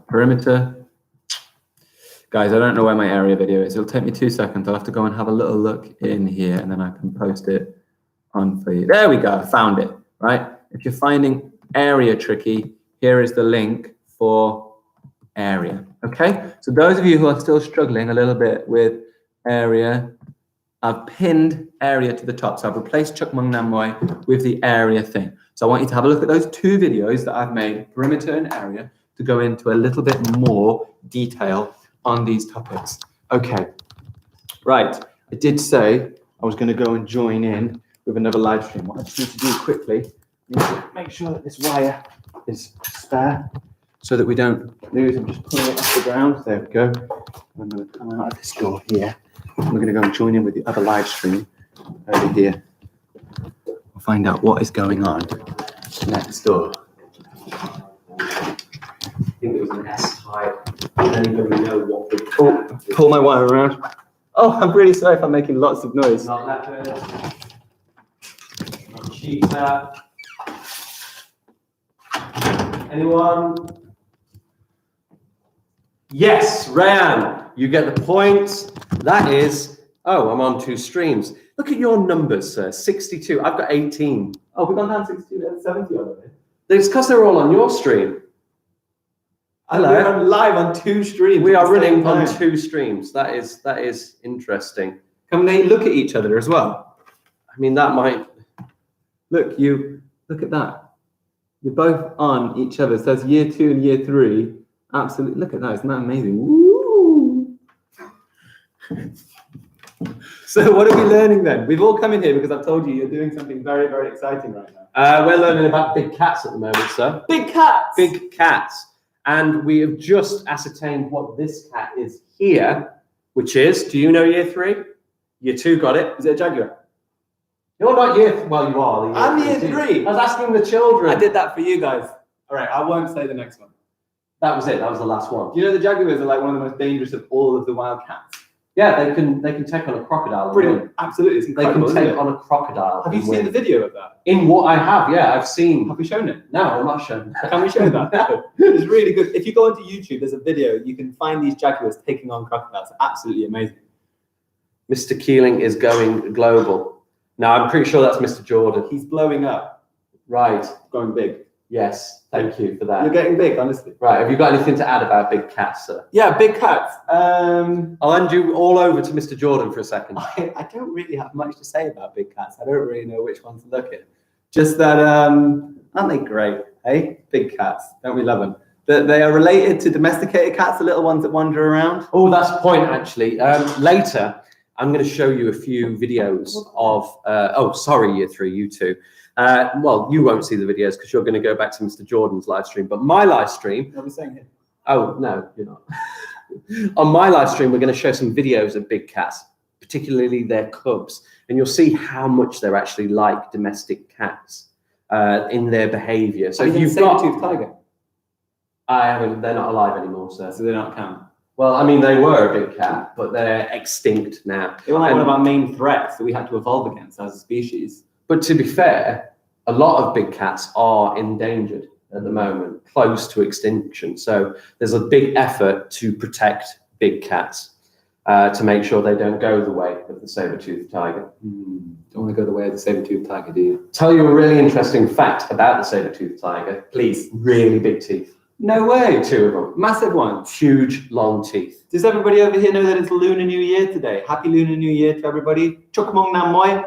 Perimeter. Guys, I don't know where my area video is. It'll take me 2 seconds. I'll have to go and have a little look in here and then I can post it on for you. There we go. I found it, right? If you're finding area tricky, here is the link for area, okay? So those of you who are still struggling a little bit with area, I've pinned area to the top. So I've replaced Chukmung Namway with the area thing. So I want you to have a look at those 2 videos that I've made, perimeter and area, to go into a little bit more detail on these topics. Okay, right. I did say I was going to go and join in with another live stream. What I just need to do quickly is to make sure that this wire is spare so that we don't lose. I'm just pulling it off the ground. There we go. I'm going to come out of this door here. We're going to go and join in with the other live stream over here. I'll find out what is going on next door. I think it was an S-type. Does anybody know what the Pull my wire around. Oh, I'm really sorry if I'm making lots of noise. Not leopard, not cheetah. Anyone? Yes, Rayan, you get the point. That is, oh, I'm on 2 streams. Look at your numbers, sir. 62. I've got 18. Oh, we've gone down 62 and 70 already. It's because they're all on your stream. Hello. We're live on 2 streams. We are running on 2 streams. That is interesting. Can they look at each other as well? I mean, that might. Look at that. You're both on each other. So it's year 2 and year 3. Absolutely. Look at that. Isn't that amazing? Woo! So what are we learning then? We've all come in here because I've told you you're doing something very, very exciting right now. We're learning about big cats at the moment, sir. Big cats! Big cats. And we have just ascertained what this cat is here, which is, do you know year 3? Year 2 got it. Is it a jaguar? You're not year, well, you are. I'm year 3. I was asking the children. I did that for you guys. All right, I won't say the next one. That was it. That was the last one. Do you know the jaguars are like one of the most dangerous of all of the wild cats? Yeah, they can take on a crocodile. Brilliant. Absolutely. It's incredible. They can take on a crocodile. Have you seen the video of that? In what I have, yeah, I've seen. Have we shown it? No, I'm not shown. Can we show that? No. It's really good. If you go onto YouTube, there's a video. You can find these jaguars taking on crocodiles. Absolutely amazing. Mr. Keeling is going global. No, I'm pretty sure that's Mr. Jordan. He's blowing up. Right. Going big. Yes. Thank you for that. You're getting big, honestly. Right. Have you got anything to add about big cats, sir? Yeah, big cats. I'll hand you all over to Mr. Jordan for a second. I don't really have much to say about big cats. I don't really know which one to look at. Just that, aren't they great? Hey, big cats. Don't we love them? That they are related to domesticated cats, the little ones that wander around. Oh, that's the point, actually. Later, I'm going to show you a few videos of. Oh, sorry, year 3, you 2. Well, you won't see the videos because you're going to go back to Mr. Jordan's live stream. But my live stream. What are we saying here? Oh, no, you're not. On my live stream, we're going to show some videos of big cats, particularly their cubs. And you'll see how much they're actually like domestic cats in their behavior. So if you've got. Saber-toothed tiger. I haven't, they're not alive anymore, sir. So they don't count. Well, I mean, they were a big cat, but they're extinct now. They were like one of our main threats that we had to evolve against as a species. But to be fair, a lot of big cats are endangered at the moment, close to extinction. So there's a big effort to protect big cats to make sure they don't go the way of the saber-toothed tiger. Don't want to go the way of the saber-toothed tiger, do you? Tell you a really interesting fact about the saber-toothed tiger. Please. Really big teeth. No way. 2 of them. Massive ones. Huge, long teeth. Does everybody over here know that it's Lunar New Year today? Happy Lunar New Year to everybody. Chukmong Nam Moi.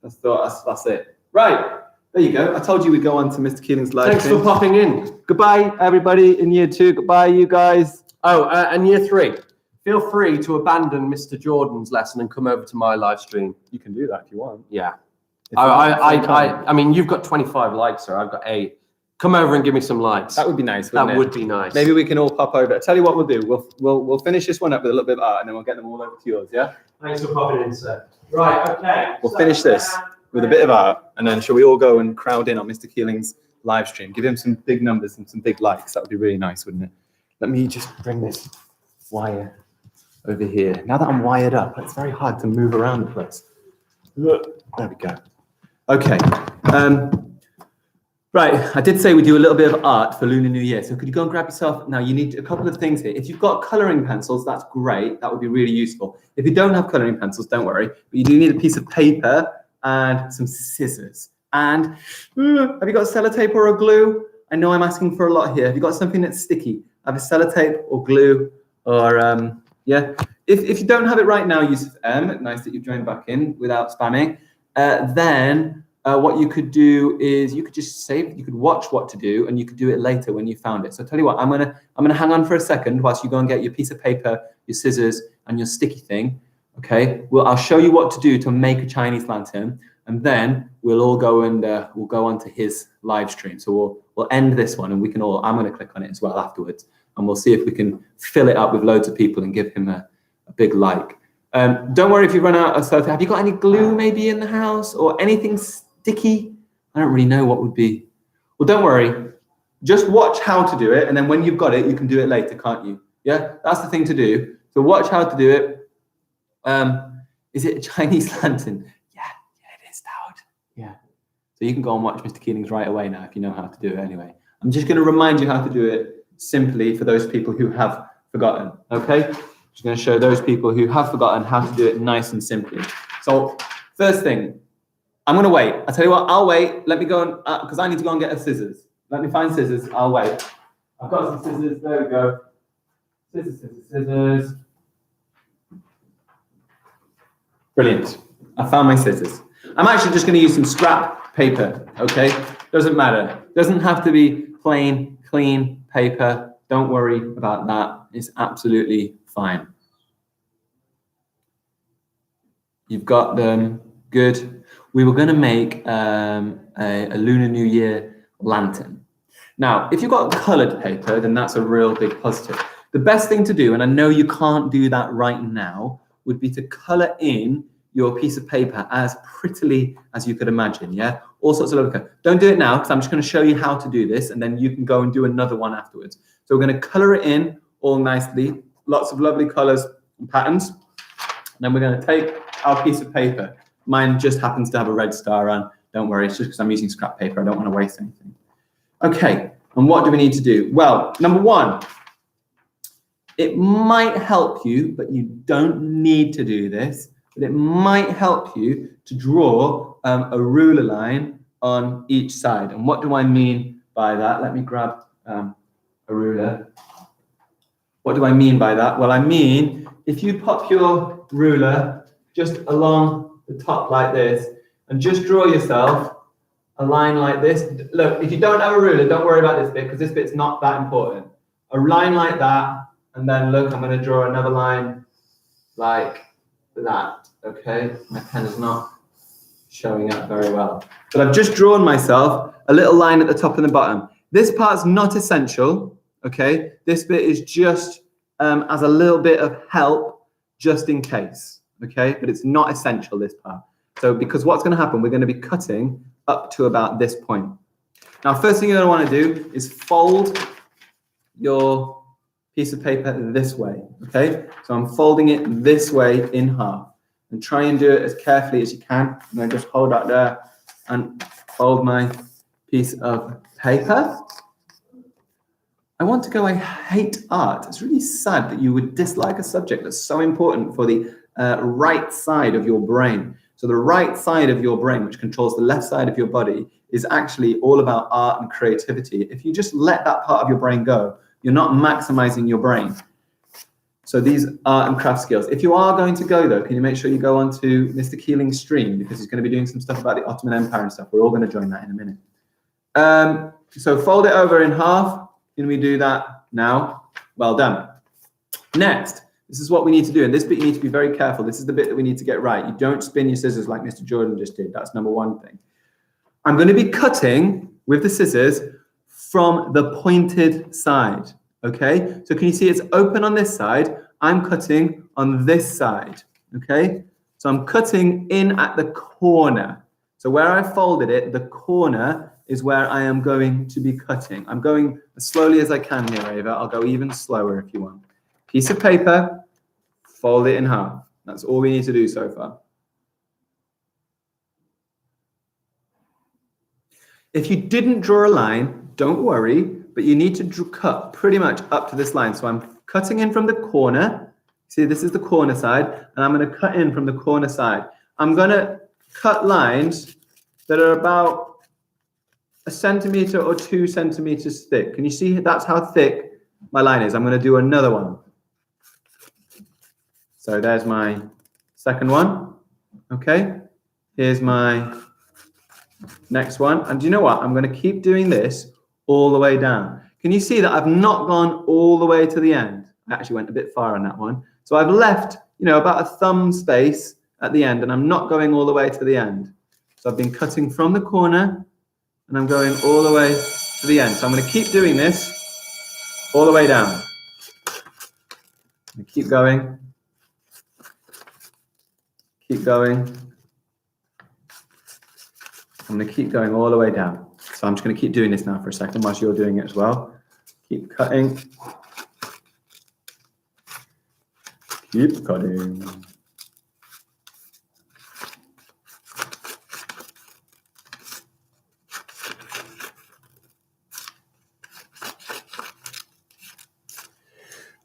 That's it. Right. There you go. I told you we'd go on to Mr. Keeling's live Thanks stream. for popping in. Goodbye, everybody in year 2. Goodbye, you guys. Oh, and year 3. Feel free to abandon Mr. Jordan's lesson and come over to my live stream. You can do that if you want. Yeah. I mean, you've got 25 likes, sir. I've got 8. Come over and give me some likes. That would be nice, wouldn't That it? would be nice. Maybe we can all pop over. Tell you what we'll do. We'll finish this one up with a little bit of art, and then we'll get them all over to yours. Yeah. Thanks for popping in, sir. Right. Okay. We'll finish this with a bit of art, and then shall we all go and crowd in on Mr. Keeling's live stream? Give him some big numbers and some big likes. That would be really nice, wouldn't it? Let me just bring this wire over here. Now that I'm wired up, it's very hard to move around the place. There we go. Okay. Right, I did say we do a little bit of art for Lunar New Year. So could you go and grab yourself, now you need a couple of things here. If you've got coloring pencils, that's great. That would be really useful. If you don't have coloring pencils, don't worry. But you do need a piece of paper and some scissors. And have you got sellotape or a glue? I know I'm asking for a lot here. Have you got something that's sticky? Have a sellotape or glue or, yeah. If you don't have it right now, Yusuf M, nice that you've joined back in without spamming, then what you could do is you could just save, you could watch what to do, and you could do it later when you found it. So I tell you what, I'm gonna hang on for a second whilst you go and get your piece of paper, your scissors, and your sticky thing. Okay, well, I'll show you what to do to make a Chinese lantern, and then we'll all go and we'll go on to his live stream. So we'll end this one, and we can all. I'm gonna click on it as well afterwards, and we'll see if we can fill it up with loads of people and give him a big like. Don't worry if you run out of stuff. Have you got any glue maybe in the house or anything sticky. I don't really know what would be. Well, don't worry. Just watch how to do it, and then when you've got it, you can do it later, can't you? Yeah, that's the thing to do. So watch how to do it. Is it a Chinese lantern? Yeah, it is, Dowd. Yeah. So you can go and watch Mr. Keeling's right away now if you know how to do it anyway. I'm just going to remind you how to do it simply for those people who have forgotten, okay? Just going to show those people who have forgotten how to do it nice and simply. So first thing, I'm going to wait. I'll tell you what, I'll wait. Let me go and, because I need to go and get a scissors. Let me find scissors. I'll wait. I've got some scissors. There we go. Scissors. Brilliant. I found my scissors. I'm actually just going to use some scrap paper, okay? Doesn't matter. Doesn't have to be plain, clean paper. Don't worry about that. It's absolutely fine. You've got them. Good. We were going to make a Lunar New Year lantern. Now, if you've got coloured paper, then that's a real big positive. The best thing to do, and I know you can't do that right now, would be to colour in your piece of paper as prettily as you could imagine, yeah? All sorts of lovely colours. Don't do it now, because I'm just going to show you how to do this, and then you can go and do another one afterwards. So we're going to colour it in all nicely, lots of lovely colours and patterns. And then we're going to take our piece of paper. Mine just happens to have a red star on. Don't worry, it's just because I'm using scrap paper. I don't want to waste anything. Okay, and what do we need to do? Well, number one, it might help you, but you don't need to do this, but it might help you to draw a ruler line on each side. And what do I mean by that? Let me grab a ruler. What do I mean by that? Well, I mean, if you pop your ruler just along the top like this, and just draw yourself a line like this. Look, if you don't have a ruler, don't worry about this bit, because this bit's not that important. A line like that, and then look, I'm going to draw another line like that, okay? My pen is not showing up very well. But I've just drawn myself a little line at the top and the bottom. This part's not essential, okay? This bit is just as a little bit of help, just in case, okay? But it's not essential, this part. So because what's going to happen, we're going to be cutting up to about this point. Now, first thing you're going to want to do is fold your piece of paper this way, okay? So I'm folding it this way in half, and try and do it as carefully as you can. And I just hold that there and fold my piece of paper. I want to go, I hate art. It's really sad that you would dislike a subject that's so important for the right side of your brain. So the right side of your brain, which controls the left side of your body, is actually all about art and creativity. If you just let that part of your brain go, you're not maximizing your brain. So these art and craft skills. If you are going to go, though, can you make sure you go on to Mr. Keeling's stream, because he's going to be doing some stuff about the Ottoman Empire and stuff. We're all going to join that in a minute. So fold it over in half. Can we do that now? Well done. Next. This is what we need to do. And this bit you need to be very careful. This is the bit that we need to get right. You don't spin your scissors like Mr. Jordan just did. That's number one thing. I'm going to be cutting with the scissors from the pointed side. Okay? So can you see it's open on this side? I'm cutting on this side. Okay? So I'm cutting in at the corner. So where I folded it, the corner is where I am going to be cutting. I'm going as slowly as I can here, Ava. I'll go even slower if you want. Piece of paper, fold it in half. That's all we need to do so far. If you didn't draw a line, don't worry, but you need to cut pretty much up to this line. So I'm cutting in from the corner. See, this is the corner side, and I'm going to cut in from the corner side. I'm going to cut lines that are about 1 centimeter or 2 centimeters thick. Can you see that's how thick my line is? I'm going to do another one. So there's my second one, okay? Here's my next one. And do you know what? I'm going to keep doing this all the way down. Can you see that I've not gone all the way to the end? I actually went a bit far on that one. So I've left, about a thumb space at the end, and I'm not going all the way to the end. So I've been cutting from the corner, and I'm going all the way to the end. So I'm going to keep doing this all the way down. Keep going. Keep going. I'm going to keep going all the way down. So I'm just going to keep doing this now for a second whilst you're doing it as well. Keep cutting. Keep cutting.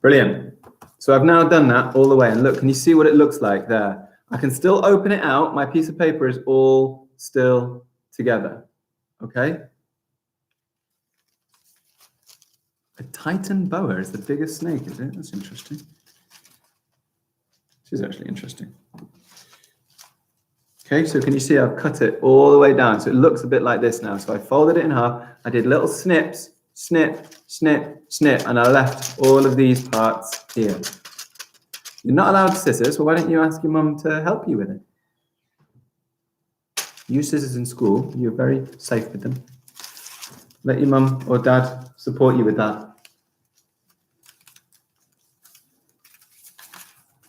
Brilliant. So I've now done that all the way, and look, can you see what it looks like there? I can still open it out. My piece of paper is all still together, okay? A Titan boa is the biggest snake, is it? That's interesting. This is actually interesting. Okay, so can you see I've cut it all the way down? So it looks a bit like this now. So I folded it in half. I did little snips, snip, snip, snip, and I left all of these parts here. You're not allowed scissors, well, why don't you ask your mum to help you with it? Use scissors in school. You're very safe with them. Let your mum or dad support you with that.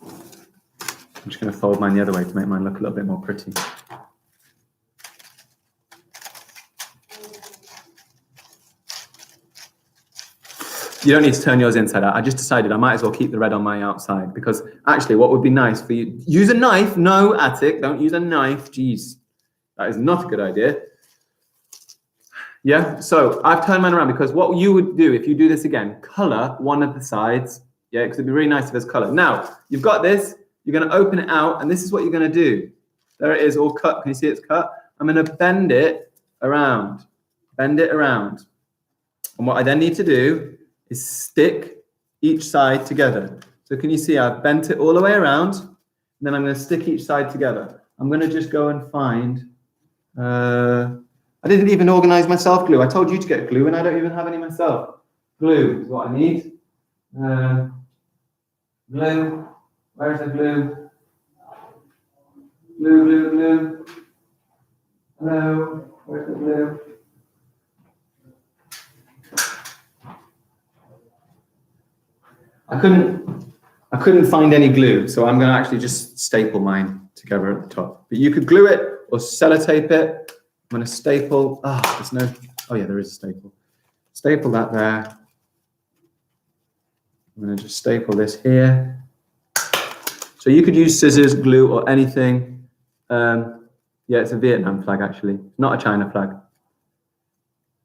I'm just going to fold mine the other way to make mine look a little bit more pretty. You don't need to turn yours inside out. I just decided I might as well keep the red on my outside because actually what would be nice for you, use a knife. No, Attic, don't use a knife. Jeez, that is not a good idea. Yeah, so I've turned mine around because what you would do if you do this again, color one of the sides. Yeah, because it'd be really nice if there's color. Now, you've got this, you're going to open it out and this is what you're going to do. There it is, all cut. Can you see it's cut? I'm going to bend it around. Bend it around. And what I then need to do is stick each side together. So can you see I've bent it all the way around, and then I'm going to stick each side together. I'm going to just go and find, I didn't even organize my self glue. I told you to get glue and I don't even have any myself. Glue is what I need. Glue, where's the glue? Glue, glue, glue. Hello, where's the glue? I couldn't find any glue, so I'm going to actually just staple mine together at the top. But you could glue it or sellotape it. I'm going to staple. There's no. Oh yeah, there is a staple. Staple that there. I'm going to just staple this here. So you could use scissors, glue, or anything. Yeah, it's a Vietnam flag actually, not a China flag.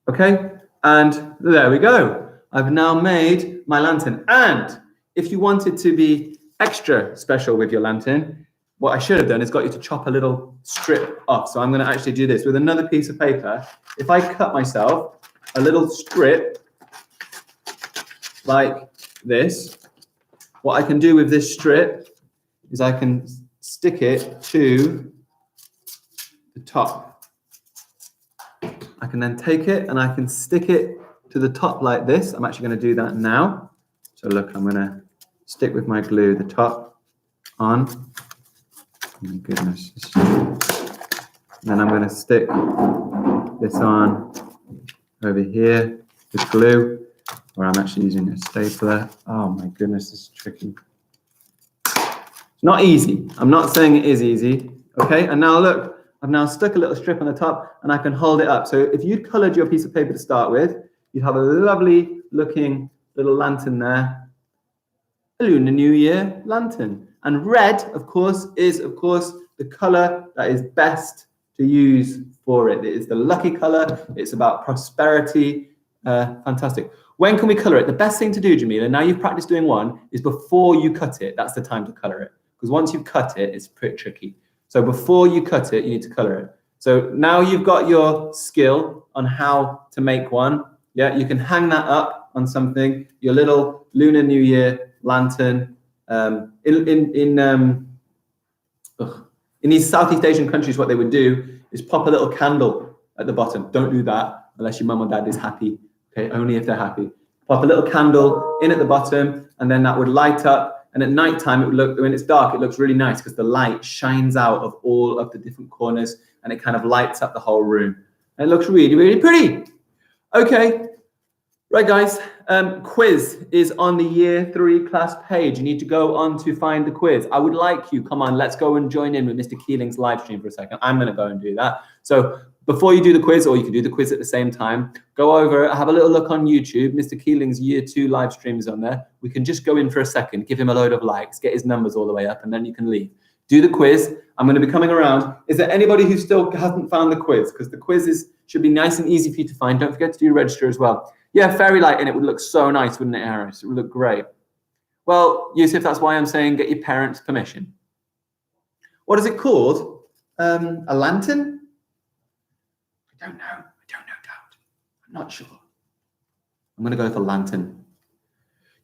Okay, and there we go. I've now made my lantern. And if you wanted to be extra special with your lantern, what I should have done is got you to chop a little strip off. So I'm going to actually do this with another piece of paper. If I cut myself a little strip like this, what I can do with this strip is I can stick it to the top. I can then take it and I can stick it to the top like this. I'm actually going to do that now. So look, I'm going to stick with my glue the top on. Oh my goodness. And then I'm going to stick this on over here with glue, where I'm actually using a stapler. Oh my goodness, this is tricky. It's not easy. I'm not saying it is easy. Okay, and now look, I've now stuck a little strip on the top and I can hold it up. So if you'd colored your piece of paper to start with, you'd have a lovely looking little lantern there. A Lunar New Year lantern. And red, of course, is the color that is best to use for it. It is the lucky color. It's about prosperity. Fantastic. When can we color it? The best thing to do, Jamila, now you've practiced doing one, is before you cut it. That's the time to color it. Because once you've cut it, it's pretty tricky. So before you cut it, you need to color it. So now you've got your skill on how to make one. Yeah, you can hang that up on something, your little Lunar New Year lantern. In these Southeast Asian countries, what they would do is pop a little candle at the bottom. Don't do that unless your mum or dad is happy. Okay, only if they're happy. Pop a little candle in at the bottom, and then that would light up. And at night time, it would look, when it's dark, it looks really nice because the light shines out of all of the different corners and it kind of lights up the whole room. And it looks really, really pretty. Okay, right guys, quiz is on the year 3 class page. You need to go on to find the quiz. I would like you, come on, let's go and join in with Mr. Keeling's live stream for a second. I'm gonna go and do that. So Before you do the quiz, or you can do the quiz at the same time, go over, have a little look on YouTube. Mr. Keeling's Year 2 live stream is on there. We can just go in for a second, give him a load of likes, get his numbers all the way up, and then you can leave. Do the quiz. I'm going to be coming around. Is there anybody who still hasn't found the quiz? Because the quiz should be nice and easy for you to find. Don't forget to do register as well. Yeah, fairy light in it would look so nice, wouldn't it, Harris? It would look great. Well, Yusuf, that's why I'm saying get your parents' permission. What is it called? A lantern? I don't know, Dad. I'm not sure. I'm going to go for lantern.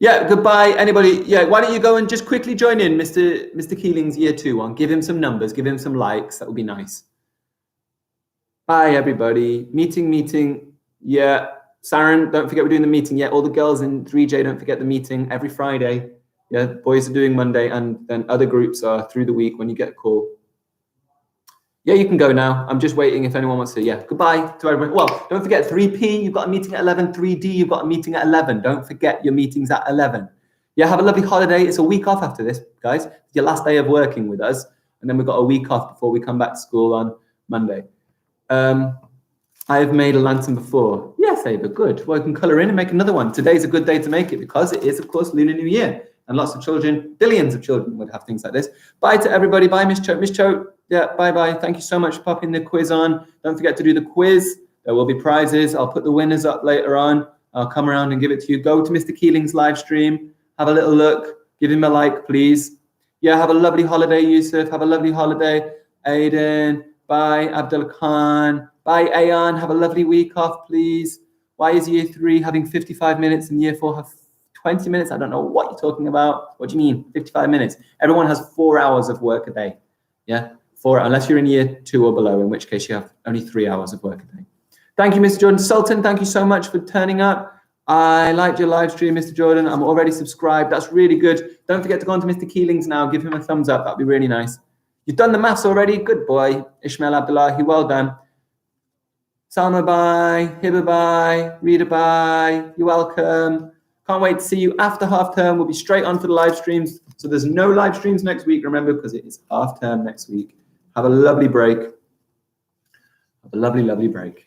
Yeah, goodbye, anybody. Yeah, why don't you go and just quickly join in Mr. Keeling's Year 2 one. Give him some numbers, give him some likes. That would be nice. Bye, everybody. Meeting. Yeah, Saren, don't forget we're doing the meeting. Yeah, all the girls in 3J, don't forget the meeting every Friday. Yeah, boys are doing Monday, and then other groups are through the week when you get a call. Yeah, you can go now. I'm just waiting if anyone wants to. Yeah, goodbye to everybody. Well, don't forget 3P, you've got a meeting at 11. 3D, you've got a meeting at 11. Don't forget your meetings at 11. Yeah, have a lovely holiday. It's a week off after this, guys. It's your last day of working with us. And then we've got a week off before we come back to school on Monday. I've made a lantern before. Yes, Ava, good. Well, I can colour in and make another one. Today's a good day to make it because it is, of course, Lunar New Year. And lots of children, billions of children would have things like this. Bye to everybody. Bye, Miss Cho. Miss Cho, yeah, bye-bye. Thank you so much for popping the quiz on. Don't forget to do the quiz. There will be prizes. I'll put the winners up later on. I'll come around and give it to you. Go to Mr. Keeling's live stream. Have a little look. Give him a like, please. Yeah, have a lovely holiday, Yusuf. Have a lovely holiday. Aiden. Bye, Abdul Khan. Bye, Ayan. Have a lovely week off, please. Why is Year 3 having 55 minutes and Year 4 have 20 minutes? I don't know what you're talking about. What do you mean, 55 minutes? Everyone has 4 hours of work a day. Yeah, 4, unless you're in Year 2 or below, in which case you have only 3 hours of work a day. Thank you, Mr. Jordan. Sultan, thank you so much for turning up. I liked your live stream, Mr. Jordan. I'm already subscribed. That's really good. Don't forget to go on to Mr. Keeling's now. Give him a thumbs up. That'd be really nice. You've done the maths already. Good boy. Ishmael Abdullahi, well done. Salma, bye. Hiba, bye. Rita, bye. You're welcome. Can't wait to see you after half term. We'll be straight on for the live streams. So there's no live streams next week, remember, because it is half term next week. Have a lovely break. Have a lovely, lovely break.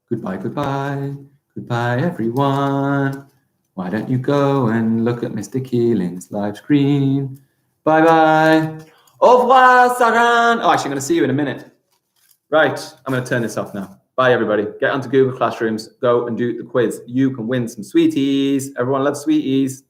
Goodbye, goodbye. Goodbye, everyone. Why don't you go and look at Mr. Keeling's live screen? Bye-bye. Au revoir, Saran. Oh, actually, I'm going to see you in a minute. Right, I'm going to turn this off now. Bye, everybody. Get onto Google Classrooms. Go and do the quiz. You can win some sweeties. Everyone loves sweeties.